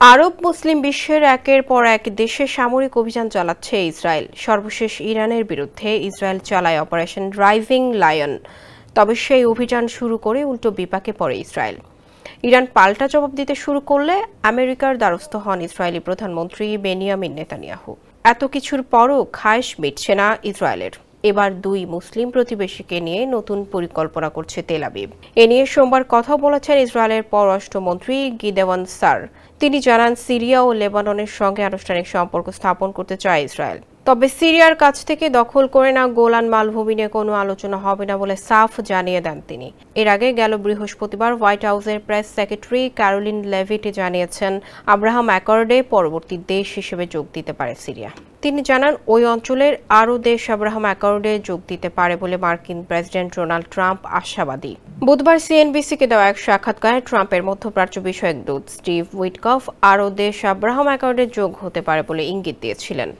আরব মুসলিম বিশ্বের একের পর এক দেশে সামরিক অভিযান চালাচ্ছে ইসরায়েল। সর্বশেষ ইরানের বিরুদ্ধে ইসরায়েল চালায় অপারেশন ড্রাইভিং লায়ন। তবে সেই অভিযান শুরু করে উল্টো বিপাকে পড়ে ইসরায়েল। ইরান পাল্টা জবাব দিতে শুরু করলে আমেরিকার দ্বারস্থ হন ইসরায়েলি প্রধানমন্ত্রী বেনিয়ামিন নেতানিয়াহু। এত কিছুর পরও খায়েশ মিটছে না ইসরায়েলের। এবার দুই মুসলিম প্রতিবেশীকে নিয়ে নতুন পরিকল্পনা করছে তেল আবিব। এ নিয়ে সোমবার কথা বলেছেন ইসরায়েলের পররাষ্ট্রমন্ত্রী গিদেওয়ান সার। তিনি জানান, সিরিয়া ও লেবাননের সঙ্গে আনুষ্ঠানিক সম্পর্ক স্থাপন করতে চায় ইসরায়েল। তবে সিরিয়ার কাছ থেকে দখল করে না গোলান মালভূমি নিয়ে কোনো আলোচনা হবে না বলে সাফ জানিয়ে দেন তিনি। এর আগে গেল বৃহস্পতিবার হোয়াইট হাউসের প্রেস সেক্রেটারি ক্যারোলিন লেভিট জানিয়েছেন, আব্রাহাম অ্যাকর্ডে পরবর্তী দেশ হিসেবে যোগ দিতে পারে সিরিয়া। তিনি জানান, ওই অঞ্চলের আরও দেশ আব্রাহাম অ্যাকর্ডে যোগ দিতে পারে বলে মার্কিন প্রেসিডেন্ট ডোনাল্ড ট্রাম্প আশাবাদী। বুধবার সিএনবিসিকে দেওয়া এক সাক্ষাৎকারে ট্রাম্পের মধ্যপ্রাচ্য বিষয়ক দূত স্টিভ উইটকফ আরও দেশ আব্রাহাম অ্যাকর্ডে যোগ হতে পারে বলে ইঙ্গিত দিয়েছিলেন।